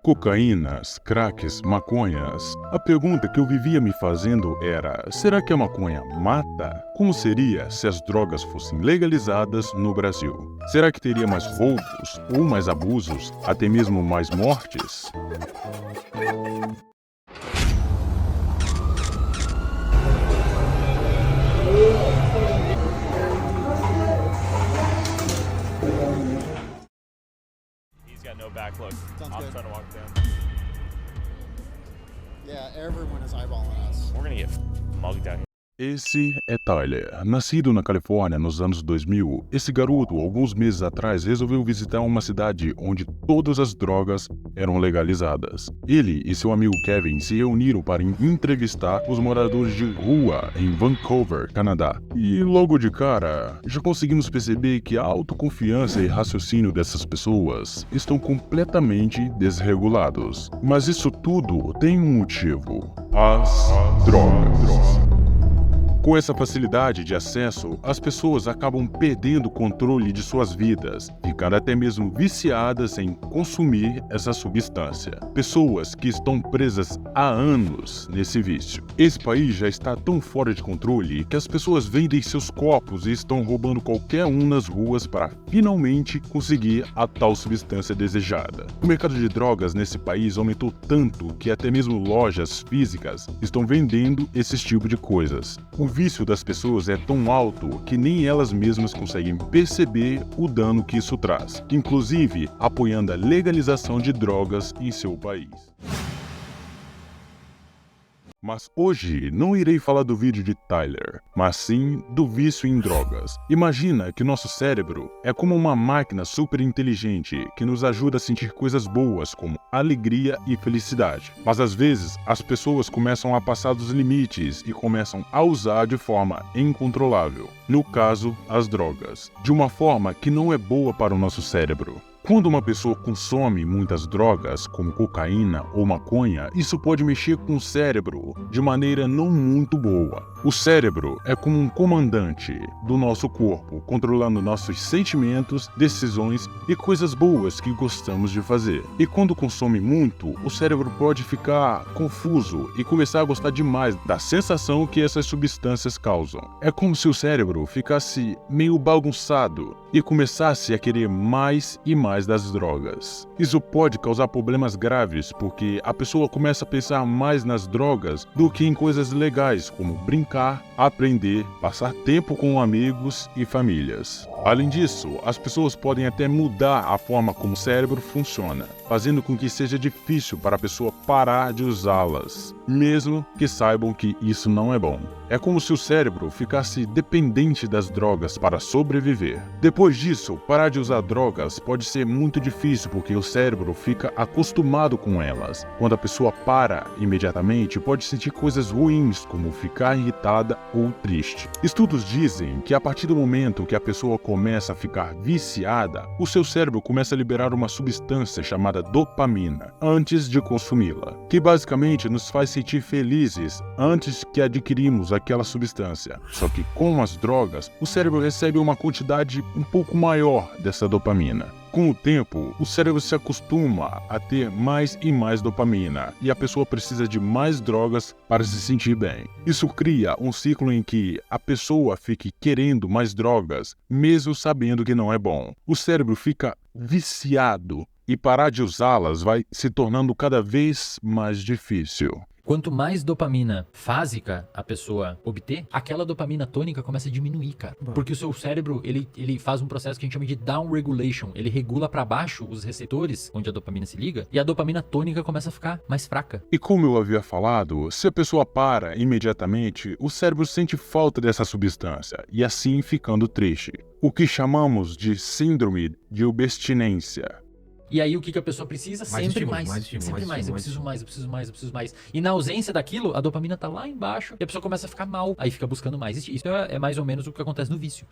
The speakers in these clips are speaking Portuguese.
cocaínas, cracks, maconhas. A pergunta que eu vivia me fazendo era: será que a maconha mata? Como seria se as drogas fossem legalizadas no Brasil? Será que teria mais roubos ou mais abusos, até mesmo mais mortes? He's got no back look. Sounds I'm good. trying to walk down. Yeah, everyone is eyeballing us. We're gonna get mugged down here. Esse é Tyler. Nascido na Califórnia nos anos 2000, esse garoto, alguns meses atrás, resolveu visitar uma cidade onde todas as drogas eram legalizadas. Ele e seu amigo Kevin se reuniram para entrevistar os moradores de rua em Vancouver, Canadá. E logo de cara, já conseguimos perceber que a autoconfiança e raciocínio dessas pessoas estão completamente desregulados. Mas isso tudo tem um motivo: as drogas. Com essa facilidade de acesso, as pessoas acabam perdendo o controle de suas vidas, ficando até mesmo viciadas em consumir essa substância. Pessoas que estão presas há anos nesse vício. Esse país já está tão fora de controle que as pessoas vendem seus corpos e estão roubando qualquer um nas ruas para finalmente conseguir a tal substância desejada. O mercado de drogas nesse país aumentou tanto que até mesmo lojas físicas estão vendendo esse tipo de coisas. O vício das pessoas é tão alto que nem elas mesmas conseguem perceber o dano que isso traz, inclusive apoiando a legalização de drogas em seu país. Mas hoje não irei falar do vídeo de Tyler, mas sim do vício em drogas. Imagina que nosso cérebro é como uma máquina super inteligente que nos ajuda a sentir coisas boas como alegria e felicidade. Mas às vezes as pessoas começam a passar dos limites e começam a usar de forma incontrolável. No caso, as drogas, de uma forma que não é boa para o nosso cérebro. Quando uma pessoa consome muitas drogas, como cocaína ou maconha, isso pode mexer com o cérebro de maneira não muito boa. O cérebro é como um comandante do nosso corpo, controlando nossos sentimentos, decisões e coisas boas que gostamos de fazer. E quando consome muito, o cérebro pode ficar confuso e começar a gostar demais da sensação que essas substâncias causam. É como se o cérebro ficasse meio bagunçado e começasse a querer mais e mais das drogas. Isso pode causar problemas graves porque a pessoa começa a pensar mais nas drogas do que em coisas legais, como brincar, aprender, passar tempo com amigos e famílias. Além disso, as pessoas podem até mudar a forma como o cérebro funciona, fazendo com que seja difícil para a pessoa parar de usá-las, mesmo que saibam que isso não é bom. É como se o cérebro ficasse dependente das drogas para sobreviver. Depois disso, parar de usar drogas pode ser muito difícil porque o cérebro fica acostumado com elas. Quando a pessoa para imediatamente, pode sentir coisas ruins, como ficar irritada ou triste. Estudos dizem que a partir do momento que a pessoa começa a ficar viciada, o seu cérebro começa a liberar uma substância chamada dopamina antes de consumi-la, que basicamente nos faz sentir felizes antes que adquirimos aquela substância. Só que com as drogas, o cérebro recebe uma quantidade um pouco maior dessa dopamina. Com o tempo, o cérebro se acostuma a ter mais e mais dopamina, e a pessoa precisa de mais drogas para se sentir bem. Isso cria um ciclo em que a pessoa fique querendo mais drogas, mesmo sabendo que não é bom. O cérebro fica viciado, e parar de usá-las vai se tornando cada vez mais difícil. Quanto mais dopamina fásica a pessoa obter, aquela dopamina tônica começa a diminuir, cara. Porque o seu cérebro, ele faz um processo que a gente chama de down regulation. Ele regula para baixo os receptores onde a dopamina se liga e a dopamina tônica começa a ficar mais fraca. E como eu havia falado, se a pessoa para imediatamente, o cérebro sente falta dessa substância e assim ficando triste. O que chamamos de síndrome de abstinência. E aí o que a pessoa precisa? Sempre mais. Eu preciso mais. E na ausência daquilo, a dopamina tá lá embaixo e a pessoa começa a ficar mal. Aí fica buscando mais. Isso é mais ou menos o que acontece no vício.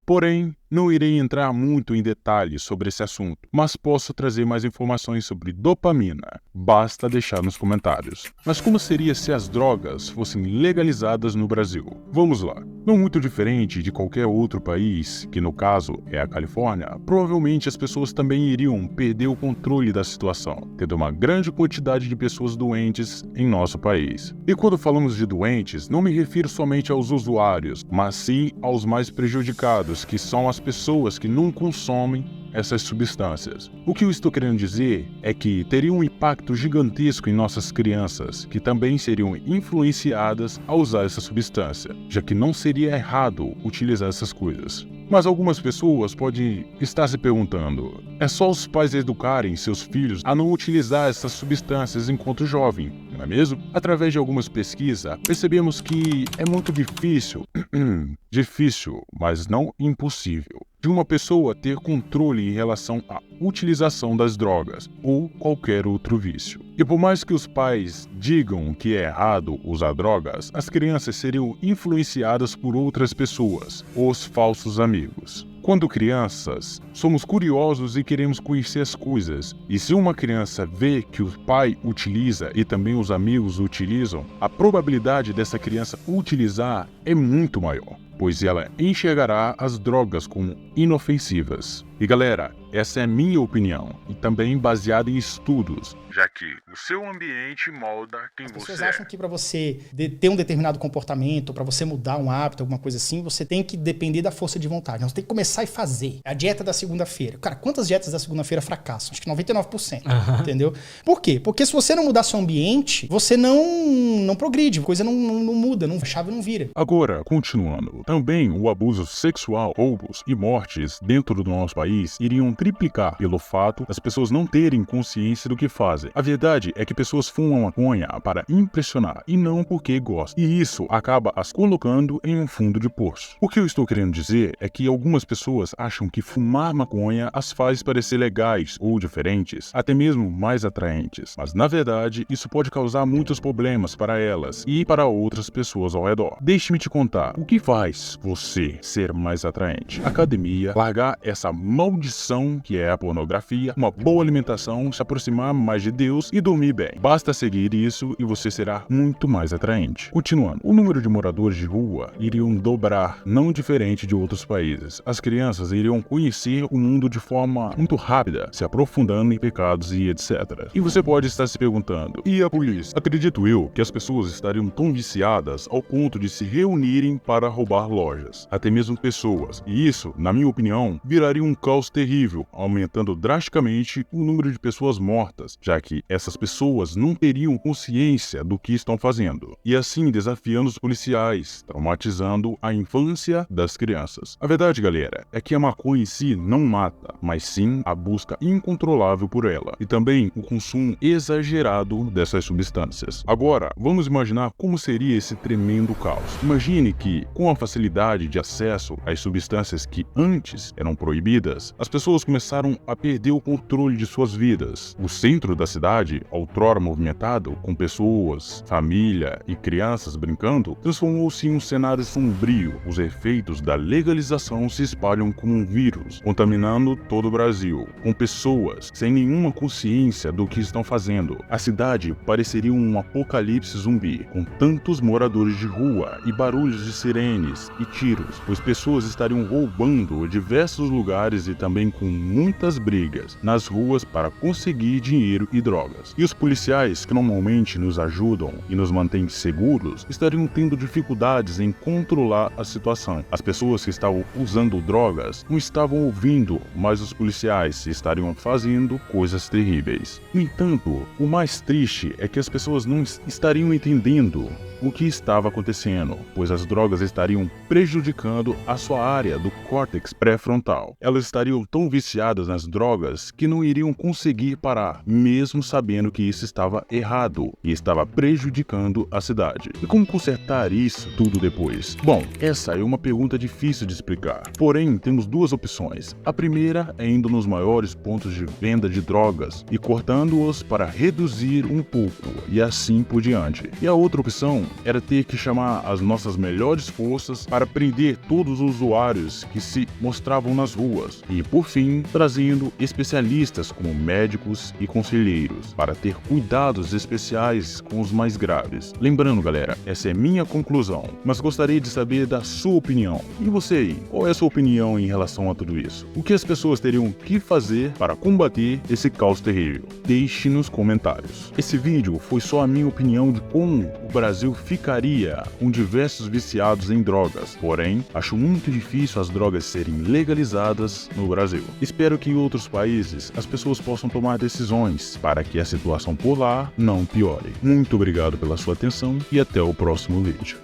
Porém, não irei entrar muito em detalhes sobre esse assunto, mas posso trazer mais informações sobre dopamina. Basta deixar nos comentários. Mas como seria se as drogas fossem legalizadas no Brasil? Vamos lá. Não muito diferente de qualquer outro país, que no caso é a Califórnia, provavelmente as pessoas também iriam perder o controle da situação, tendo uma grande quantidade de pessoas doentes em nosso país. E quando falamos de doentes, não me refiro somente aos usuários, mas sim aos mais prejudicados, que são as pessoas que não consomem essas substâncias. O que eu estou querendo dizer é que teria um impacto gigantesco em nossas crianças, que também seriam influenciadas a usar essa substância, já que não seria errado utilizar essas coisas. Mas algumas pessoas podem estar se perguntando: é só os pais educarem seus filhos a não utilizar essas substâncias enquanto jovem, não é mesmo? Através de algumas pesquisas, percebemos que é muito difícil, mas não impossível, de uma pessoa ter controle em relação à utilização das drogas ou qualquer outro vício. E por mais que os pais digam que é errado usar drogas, as crianças seriam influenciadas por outras pessoas, os falsos amigos. Quando crianças, somos curiosos e queremos conhecer as coisas. E se uma criança vê que o pai utiliza e também os amigos utilizam, a probabilidade dessa criança utilizar é muito maior, pois ela enxergará as drogas como inofensivas. E galera, essa é a minha opinião, e também baseada em estudos, já que o seu ambiente molda quem você é. As pessoas acham que para você ter um determinado comportamento, para você mudar um hábito, alguma coisa assim, você tem que depender da força de vontade. Você tem que começar e fazer. A dieta da segunda-feira. Cara, quantas dietas da segunda-feira fracassam? Acho que 99%, entendeu? Por quê? Porque se você não mudar seu ambiente, você não progride, a coisa não muda, a chave não vira. Agora, continuando, também o abuso sexual, roubos e mortes dentro do nosso país iriam triplicar pelo fato das pessoas não terem consciência do que fazem. A verdade é que pessoas fumam maconha para impressionar e não porque gostam. E isso acaba as colocando em um fundo de poço. O que eu estou querendo dizer é que algumas pessoas acham que fumar maconha as faz parecer legais ou diferentes, até mesmo mais atraentes. Mas na verdade, isso pode causar muitos problemas para elas e para outras pessoas ao redor. Deixe-me te contar o que faz você ser mais atraente. Academia, largar essa maldição que é a pornografia, uma boa alimentação, se aproximar mais de Deus e dormir bem. Basta seguir isso e você será muito mais atraente. Continuando, o número de moradores de rua iriam dobrar, não diferente de outros países. As crianças iriam conhecer o mundo de forma muito rápida, se aprofundando em pecados e etc. E você pode estar se perguntando: e a polícia? Acredito eu que as pessoas estariam tão viciadas ao ponto de se reunirem para roubar lojas, até mesmo pessoas. E isso, na minha opinião, viraria um caos terrível, aumentando drasticamente o número de pessoas mortas, já que essas pessoas não teriam consciência do que estão fazendo, e assim desafiando os policiais, traumatizando a infância das crianças. A verdade, galera, é que a maconha em si não mata, mas sim a busca incontrolável por ela, e também o consumo exagerado dessas substâncias. Agora, vamos imaginar como seria esse tremendo caos. Imagine que, com a facilidade de acesso às substâncias que antes eram proibidas, as pessoas começaram a perder o controle de suas vidas. O centro da cidade, outrora movimentado, com pessoas, família e crianças brincando, transformou-se em um cenário sombrio. Os efeitos da legalização se espalham como um vírus, contaminando todo o Brasil, com pessoas sem nenhuma consciência do que estão fazendo. A cidade pareceria um apocalipse zumbi, com tantos moradores de rua e barulhos de sirenes e tiros, pois pessoas estariam roubando diversos lugares e também com muitas brigas nas ruas para conseguir dinheiro e drogas. E os policiais, que normalmente nos ajudam e nos mantêm seguros, estariam tendo dificuldades em controlar a situação. As pessoas que estavam usando drogas não estavam ouvindo, mas os policiais estariam fazendo coisas terríveis. No entanto, o mais triste é que as pessoas não estariam entendendo o que estava acontecendo, pois as drogas estariam prejudicando a sua área do córtex pré-frontal. Elas estariam tão viciadas nas drogas que não iriam conseguir parar, mesmo sabendo que isso estava errado e estava prejudicando a cidade. E como consertar isso tudo depois? Bom, essa é uma pergunta difícil de explicar. Porém, temos duas opções. A primeira é indo nos maiores pontos de venda de drogas e cortando-os para reduzir um pouco e assim por diante. E a outra opção era ter que chamar as nossas melhores forças para prender todos os usuários que se mostravam nas ruas e, por fim, trazendo especialistas como médicos e conselheiros para ter cuidados especiais com os mais graves. Lembrando, galera, essa é minha conclusão, mas gostaria de saber da sua opinião. E você aí, qual é a sua opinião em relação a tudo isso? O que as pessoas teriam que fazer para combater esse caos terrível? Deixe nos comentários. Esse vídeo foi só a minha opinião de como o Brasil ficaria com diversos viciados em drogas. Porém, acho muito difícil as drogas serem legalizadas no Brasil. Espero que em outros países as pessoas possam tomar decisões para que a situação por lá não piore. Muito obrigado pela sua atenção e até o próximo vídeo.